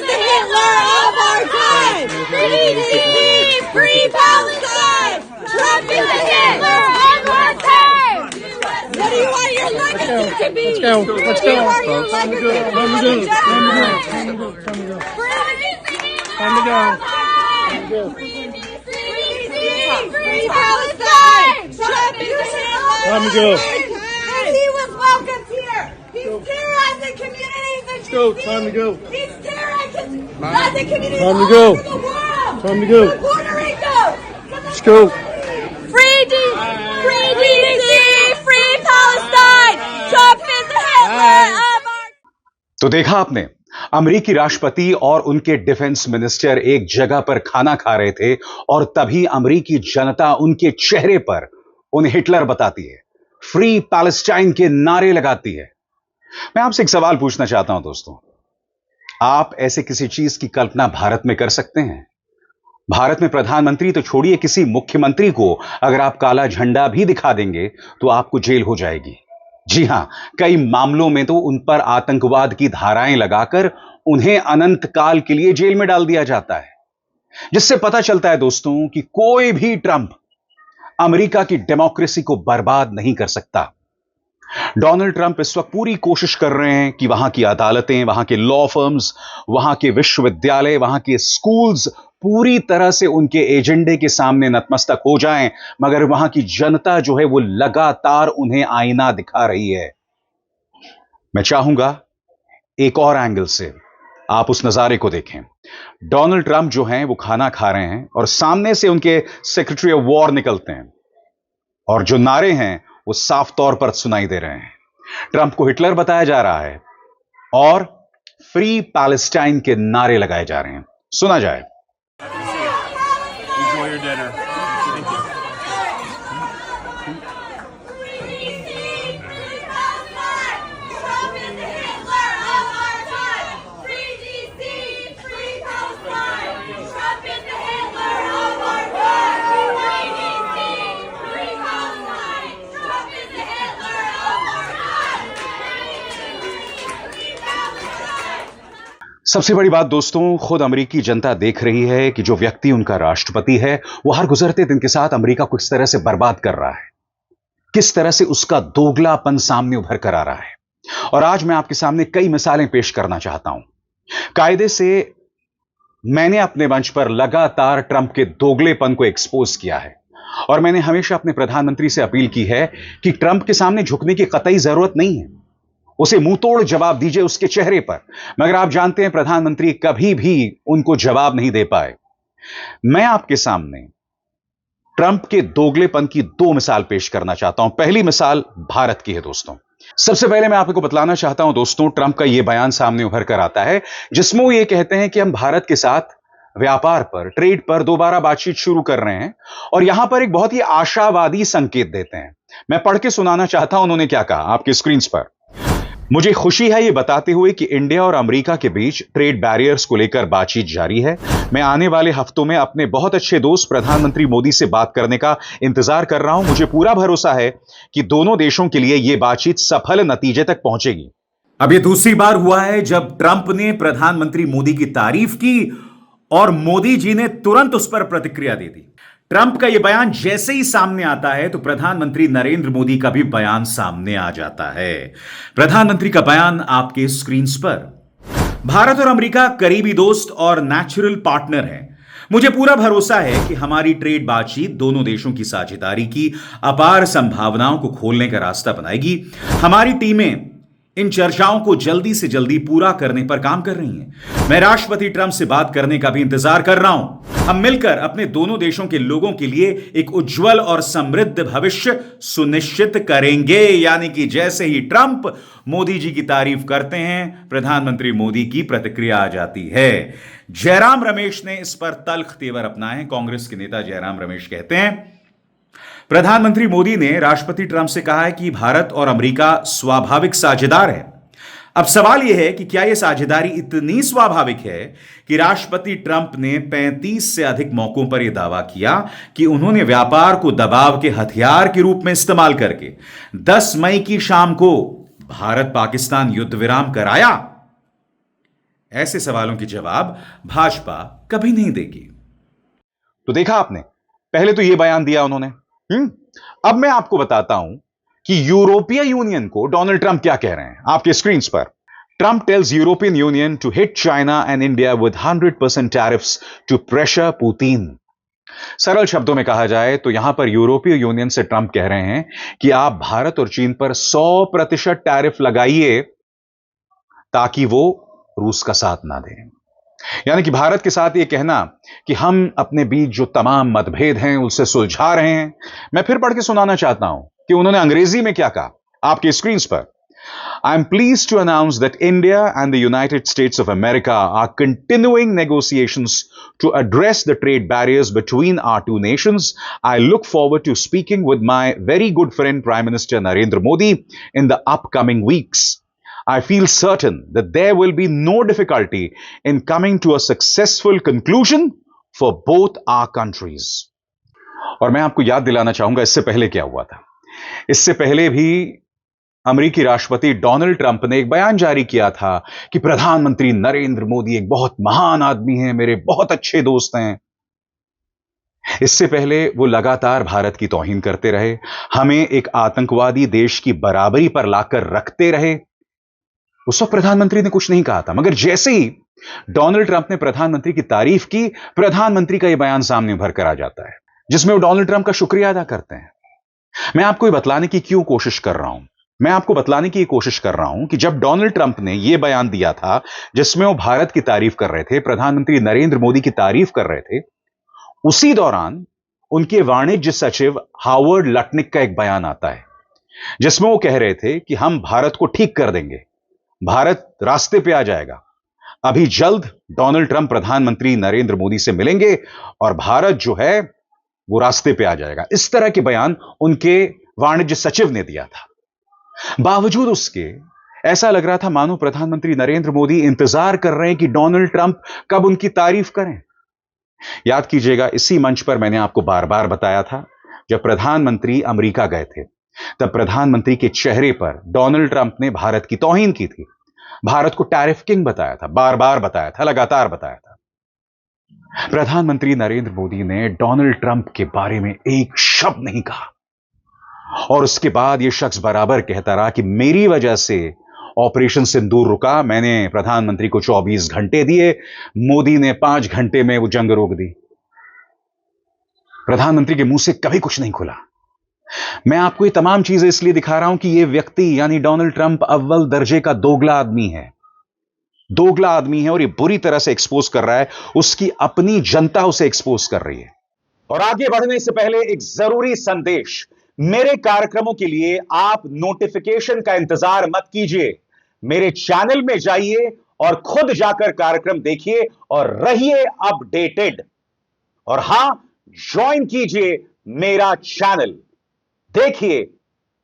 is the Hitler of our time. Free Palestine. Trump is the Hitler of our time. What do you want your legacy to be? Let's go. Let's go. What do you want your legacy to be? Time to go. Free Palestine. Trump is the Hitler of Time to go. our time. And he was welcomed here. He's terrorizing communities. Let's go. Time to go. He's terrorizing communities Time to all go. over the world. Time to go. To Puerto Rico. Let's go. Free DC, free Palestine. Trump is the Hitler of our. तो देखा आपने, अमेरिकी राष्ट्रपति और उनके defence minister एक जगह पर खाना खा रहे थे और तभी अमेरिकी जनता उनके चेहरे पर उन्हें हिटलर बताती है, फ्री पैलेस्टाइन के नारे लगाती है। मैं आपसे एक सवाल पूछना चाहता हूं दोस्तों, आप ऐसे किसी चीज की कल्पना भारत में कर सकते हैं? भारत में प्रधानमंत्री तो छोड़िए, किसी मुख्यमंत्री को अगर आप काला झंडा भी दिखा देंगे तो आपको जेल हो जाएगी। जी हां, कई मामलों में तो उन पर आतंकवाद की धाराएं लगाकर उन्हें अनंत काल के लिए जेल में डाल दिया जाता है, जिससे पता चलता है दोस्तों कि कोई भी ट्रंप अमेरिका की डेमोक्रेसी को बर्बाद नहीं कर सकता। डोनाल्ड ट्रंप इस वक्त पूरी कोशिश कर रहे हैं कि वहां की अदालतें, वहां के लॉ फर्म्स, वहां के विश्वविद्यालय, वहां के स्कूल्स पूरी तरह से उनके एजेंडे के सामने नतमस्तक हो जाएं, मगर वहां की जनता जो है वो लगातार उन्हें आईना दिखा रही है। मैं चाहूंगा एक और एंगल से आप उस नजारे को देखें। डोनाल्ड ट्रंप जो हैं वो खाना खा रहे हैं और सामने से उनके सेक्रेटरी ऑफ वॉर निकलते हैं और जो नारे हैं वो साफ तौर पर सुनाई दे रहे हैं। ट्रंप को हिटलर बताया जा रहा है और फ्री पैलेस्टाइन के नारे लगाए जा रहे हैं। सुना जाए। Enjoy your dinner. Thank you. सबसे बड़ी बात दोस्तों, खुद अमेरिकी जनता देख रही है कि जो व्यक्ति उनका राष्ट्रपति है वो हर गुजरते दिन के साथ अमेरिका को किस तरह से बर्बाद कर रहा है, किस तरह से उसका दोगलापन सामने उभर कर आ रहा है। और आज मैं आपके सामने कई मिसालें पेश करना चाहता हूं। कायदे से मैंने अपने मंच पर लगातार ट्रंप के दोगलेपन को एक्सपोज किया है और मैंने हमेशा अपने प्रधानमंत्री से अपील की है कि ट्रंप के सामने झुकने की कतई जरूरत नहीं है, उसे मुंह तोड़ जवाब दीजिए उसके चेहरे पर। मगर आप जानते हैं प्रधानमंत्री कभी भी उनको जवाब नहीं दे पाए। मैं आपके सामने ट्रंप के दोगलेपन की दो मिसाल पेश करना चाहता हूं। पहली मिसाल भारत की है दोस्तों। सबसे पहले मैं आपको बतलाना चाहता हूं दोस्तों, ट्रंप का यह बयान सामने उभर कर आता है जिसमें वो ये कहते हैं कि हम भारत के साथ व्यापार पर, ट्रेड पर दोबारा बातचीत शुरू कर रहे हैं और यहां पर एक बहुत ही आशावादी संकेत देते हैं। मैं पढ़ के सुनाना चाहता हूं उन्होंने क्या कहा आपके स्क्रीन पर। मुझे खुशी है ये बताते हुए कि इंडिया और अमेरिका के बीच ट्रेड बैरियर्स को लेकर बातचीत जारी है। मैं आने वाले हफ्तों में अपने बहुत अच्छे दोस्त प्रधानमंत्री मोदी से बात करने का इंतजार कर रहा हूं। मुझे पूरा भरोसा है कि दोनों देशों के लिए यह बातचीत सफल नतीजे तक पहुंचेगी। अब यह दूसरी बार हुआ है जब ट्रंप ने प्रधानमंत्री मोदी की तारीफ की और मोदी जी ने तुरंत उस पर प्रतिक्रिया दे दी। ट्रंप का यह बयान जैसे ही सामने आता है तो प्रधानमंत्री नरेंद्र मोदी का भी बयान सामने आ जाता है। प्रधानमंत्री का बयान आपके स्क्रीन पर। भारत और अमेरिका करीबी दोस्त और नेचुरल पार्टनर हैं। मुझे पूरा भरोसा है कि हमारी ट्रेड बातचीत दोनों देशों की साझेदारी की अपार संभावनाओं को खोलने का रास्ता बनाएगी। हमारी टीमें इन चर्चाओं को जल्दी से जल्दी पूरा करने पर काम कर रही हैं। मैं राष्ट्रपति ट्रंप से बात करने का भी इंतजार कर रहा हूं। हम मिलकर अपने दोनों देशों के लोगों के लिए एक उज्जवल और समृद्ध भविष्य सुनिश्चित करेंगे। यानी कि जैसे ही ट्रंप मोदी जी की तारीफ करते हैं, प्रधानमंत्री मोदी की प्रतिक्रिया आ जाती है। जयराम रमेश ने इस पर तल्ख तेवर अपनाए हैं। कांग्रेस के नेता जयराम रमेश कहते हैं, प्रधानमंत्री मोदी ने राष्ट्रपति ट्रंप से कहा है कि भारत और अमेरिका स्वाभाविक साझेदार है। अब सवाल यह है कि क्या यह साझेदारी इतनी स्वाभाविक है कि राष्ट्रपति ट्रंप ने 35 से अधिक मौकों पर यह दावा किया कि उन्होंने व्यापार को दबाव के हथियार के रूप में इस्तेमाल करके 10 मई की शाम को भारत पाकिस्तान युद्ध विराम कराया। ऐसे सवालों की जवाब भाजपा कभी नहीं देगी। तो देखा आपने, पहले तो यह बयान दिया उन्होंने। अब मैं आपको बताता हूं कि यूरोपीय यूनियन को डोनाल्ड ट्रंप क्या कह रहे हैं। आपके स्क्रीन पर Trump tells European Union to hit China and India with 100% tariffs to pressure Putin. सरल शब्दों में कहा जाए तो यहां पर यूरोपीय यूनियन से ट्रंप कह रहे हैं कि आप भारत और चीन पर 100% टैरिफ लगाइए ताकि वो रूस का साथ ना दें। यानी कि भारत के साथ यह कहना कि हम अपने बीच जो तमाम मतभेद हैं उसे सुलझा रहे हैं। मैं फिर पढ़ के सुनाना चाहता हूं कि उन्होंने अंग्रेजी में क्या कहा आपके स्क्रीन पर। I am pleased to announce that India and the United States of America are continuing negotiations to address the trade barriers between our two nations. I look forward to speaking with my very good friend Prime Minister Narendra Modi in the upcoming weeks. I feel certain that there will be no difficulty in coming to a successful conclusion for both our countries. और मैं आपको याद दिलाना चाहूंगा इससे पहले क्या हुआ था। इससे पहले भी अमेरिकी राष्ट्रपति डोनाल्ड ट्रंप ने एक बयान जारी किया था कि प्रधानमंत्री नरेंद्र मोदी एक बहुत महान आदमी हैं, मेरे बहुत अच्छे दोस्त हैं। इससे पहले वो लगातार भारत की तौहीन करते रहे, हमें एक आतंकवादी देश की बराबरी पर लाकर रखते रहे। उस वक्त प्रधानमंत्री ने कुछ नहीं कहा था, मगर जैसे ही डोनाल्ड ट्रंप ने प्रधानमंत्री की तारीफ की, प्रधानमंत्री का यह बयान सामने भर कर आ जाता है जिसमें वो डोनाल्ड ट्रंप का शुक्रिया अदा करते हैं। मैं आपको ये बतलाने की क्यों कोशिश कर रहा हूं, मैं आपको बतलाने की कोशिश कर रहा हूं कि जब डोनाल्ड ट्रंप ने यह बयान दिया था जिसमें वो भारत की तारीफ कर रहे थे, प्रधानमंत्री नरेंद्र मोदी की तारीफ कर रहे थे, उसी दौरान उनके वाणिज्य सचिव हावर्ड लटनिक का एक बयान आता है जिसमें वो कह रहे थे कि हम भारत को ठीक कर देंगे, भारत रास्ते पे आ जाएगा। अभी जल्द डोनाल्ड ट्रंप प्रधानमंत्री नरेंद्र मोदी से मिलेंगे और भारत जो है वो रास्ते पे आ जाएगा। इस तरह के बयान उनके वाणिज्य सचिव ने दिया था। बावजूद उसके ऐसा लग रहा था मानो प्रधानमंत्री नरेंद्र मोदी इंतजार कर रहे हैं कि डोनाल्ड ट्रंप कब उनकी तारीफ करें। याद कीजिएगा, इसी मंच पर मैंने आपको बार बार बताया था, जब प्रधानमंत्री अमेरिका गए थे तब प्रधानमंत्री के चेहरे पर डोनाल्ड ट्रंप ने भारत की तौहीन की थी, भारत को टैरिफ किंग बताया था, बार बार बताया था, लगातार बताया था। प्रधानमंत्री नरेंद्र मोदी ने डोनाल्ड ट्रंप के बारे में एक शब्द नहीं कहा और उसके बाद यह शख्स बराबर कहता रहा कि मेरी वजह से ऑपरेशन सिंदूर रुका, मैंने प्रधानमंत्री को 24 घंटे दिए, मोदी ने 5 घंटे में वो जंग रोक दी। प्रधानमंत्री के मुंह से कभी कुछ नहीं खुला। मैं आपको ये तमाम चीजें इसलिए दिखा रहा हूं कि यह व्यक्ति यानी डोनाल्ड ट्रंप अव्वल दर्जे का दोगला आदमी है, दोगला आदमी है और ये बुरी तरह से एक्सपोज कर रहा है, उसकी अपनी जनता उसे एक्सपोज कर रही है। और आगे बढ़ने से पहले एक जरूरी संदेश, मेरे कार्यक्रमों के लिए आप नोटिफिकेशन का इंतजार मत कीजिए, मेरे चैनल में जाइए और खुद जाकर कार्यक्रम देखिए और रहिए अपडेटेड। और हां, ज्वाइन कीजिए मेरा चैनल, देखिए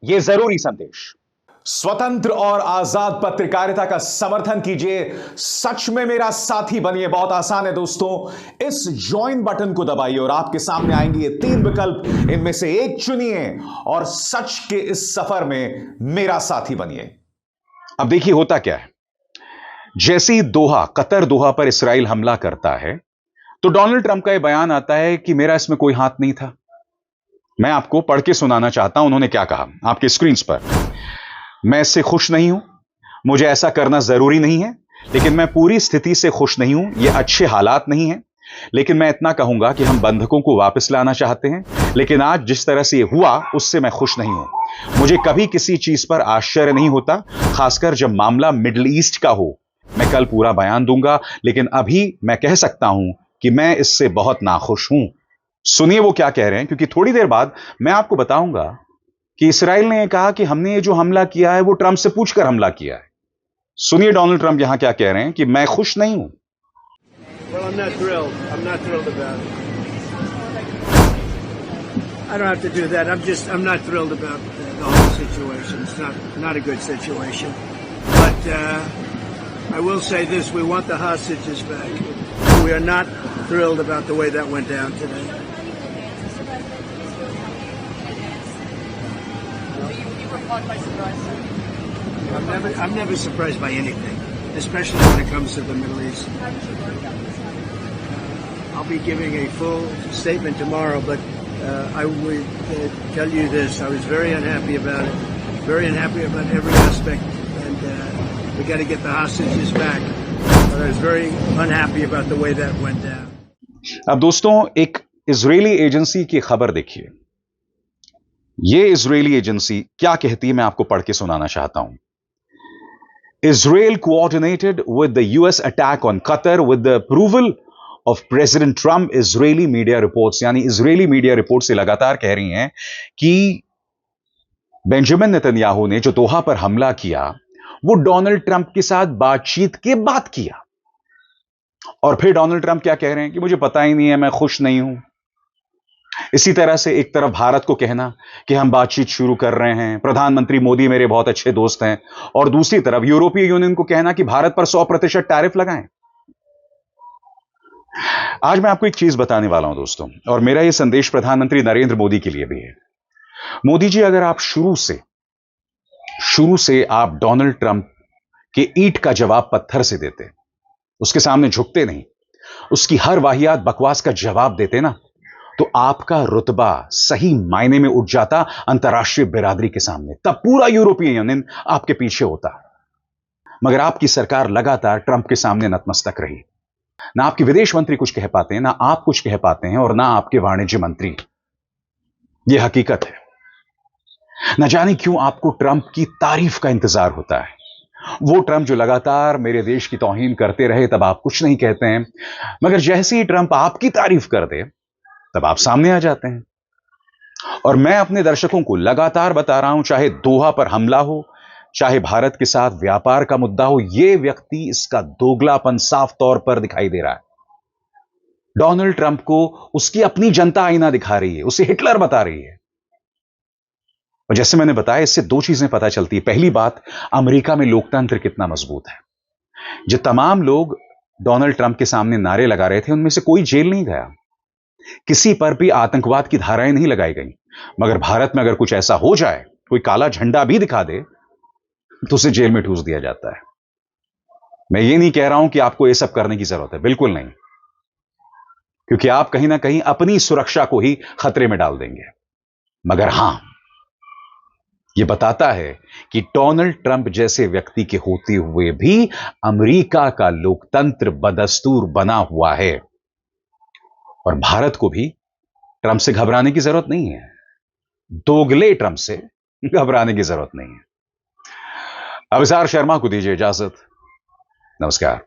यह जरूरी संदेश। स्वतंत्र और आजाद पत्रकारिता का समर्थन कीजिए, सच में मेरा साथी बनिए। बहुत आसान है दोस्तों, इस ज्वाइन बटन को दबाइए और आपके सामने आएंगे ये 3 विकल्प, इनमें से एक चुनिए और सच के इस सफर में मेरा साथी बनिए। अब देखिए होता क्या है, जैसे ही कतर दोहा पर इस्राइल हमला करता है तो डोनाल्ड ट्रंप का यह बयान आता है कि मेरा इसमें कोई हाथ नहीं था। मैं आपको पढ़ के सुनाना चाहता हूं उन्होंने क्या कहा आपके स्क्रीन पर। मैं इससे खुश नहीं हूं, मुझे ऐसा करना जरूरी नहीं है, लेकिन मैं पूरी स्थिति से खुश नहीं हूं, यह अच्छे हालात नहीं है, लेकिन मैं इतना कहूंगा कि हम बंधकों को वापस लाना चाहते हैं, लेकिन आज जिस तरह से यह हुआ उससे मैं खुश नहीं हूं। मुझे कभी किसी चीज पर आश्चर्य नहीं होता, खासकर जब मामला मिडिल ईस्ट का हो। मैं कल पूरा बयान दूंगा, लेकिन अभी मैं कह सकता हूं कि मैं इससे बहुत नाखुश हूं। सुनिए वो क्या कह रहे हैं, क्योंकि थोड़ी देर बाद मैं आपको बताऊंगा कि इस्राइल ने यह कहा कि हमने ये जो हमला किया है वो ट्रंप से पूछकर हमला किया है। सुनिए डोनाल्ड ट्रंप यहां क्या कह रहे हैं कि मैं खुश नहीं हूं। Well, I'm not thrilled. I'm not thrilled about it. I don't have to do that. I'm not thrilled about the whole situation. It's not a good situation. But I will say this: we want the hostages back. We are not thrilled about the way that went down today. You were caught by surprise. I'm never surprised by anything. especially when it comes to the Middle East. I'll be giving a full statement tomorrow, but I would tell you this. I was very unhappy about it. Very unhappy about every aspect, and we got to get the hostages back. But I was very unhappy about the way that went down. अब दोस्तों, एक Israeli agency की खबर देखिए। यह Israeli agency क्या कहती है, मैं आपको पढ़ के सुनाना चाहता हूं। Israel coordinated with the US attack on Qatar with the approval of President Trump, Israeli media reports। यानी इजरायली मीडिया रिपोर्ट से लगातार कह रही हैं कि बेंजामिन नेतन्याहू ने जो दोहा पर हमला किया, वो डोनाल्ड ट्रंप के साथ बातचीत के बाद किया। और फिर डोनाल्ड ट्रंप क्या कह रहे हैं कि मुझे पता ही नहीं है, मैं खुश नहीं हूं। इसी तरह से एक तरफ भारत को कहना कि हम बातचीत शुरू कर रहे हैं, प्रधानमंत्री मोदी मेरे बहुत अच्छे दोस्त हैं, और दूसरी तरफ यूरोपीय यूनियन को कहना कि भारत पर 100% टैरिफ लगाएं। आज मैं आपको एक चीज बताने वाला हूं दोस्तों, और मेरा यह संदेश प्रधानमंत्री नरेंद्र मोदी के लिए भी है। मोदी जी, अगर आप शुरू से आप डोनाल्ड ट्रंप के ईंट का जवाब पत्थर से देते, उसके सामने झुकते नहीं, उसकी हर वाहियात बकवास का जवाब देते ना, तो आपका रुतबा सही मायने में उठ जाता अंतर्राष्ट्रीय बिरादरी के सामने। तब पूरा यूरोपीय यूनियन आपके पीछे होता। मगर आपकी सरकार लगातार ट्रंप के सामने नतमस्तक रही। ना आपके विदेश मंत्री कुछ कह पाते हैं, ना आप कुछ कह पाते हैं, और ना आपके वाणिज्य मंत्री। यह हकीकत है। न जाने क्यों आपको ट्रंप की तारीफ का इंतजार होता है। वो ट्रंप जो लगातार मेरे देश की तौहीन करते रहे, तब आप कुछ नहीं कहते हैं, मगर जैसे ही ट्रंप आपकी तारीफ कर दे, तब आप सामने आ जाते हैं। और मैं अपने दर्शकों को लगातार बता रहा हूं, चाहे दोहा पर हमला हो, चाहे भारत के साथ व्यापार का मुद्दा हो, यह व्यक्ति इसका दोगलापन साफ तौर पर दिखाई दे रहा है। डोनाल्ड ट्रंप को उसकी अपनी जनता आईना दिखा रही है, उसे हिटलर बता रही है। और जैसे मैंने बताया, इससे दो चीजें पता चलती है। पहली बात, अमेरिका में लोकतंत्र कितना मजबूत है। जो तमाम लोग डोनाल्ड ट्रंप के सामने नारे लगा रहे थे, उनमें से कोई जेल नहीं गया, किसी पर भी आतंकवाद की धाराएं नहीं लगाई गई। मगर भारत में अगर कुछ ऐसा हो जाए, कोई काला झंडा भी दिखा दे, तो उसे जेल में ठूस दिया जाता है। मैं ये नहीं कह रहा हूं कि आपको यह सब करने की जरूरत है, बिल्कुल नहीं, क्योंकि आप कहीं ना कहीं अपनी सुरक्षा को ही खतरे में डाल देंगे। मगर हां, यह बताता है कि डोनाल्ड ट्रंप जैसे व्यक्ति के होते हुए भी अमेरिका का लोकतंत्र बदस्तूर बना हुआ है। और भारत को भी ट्रंप से घबराने की जरूरत नहीं है, दोगले ट्रंप से घबराने की जरूरत नहीं है। अभिसार शर्मा को दीजिए इजाजत। नमस्कार।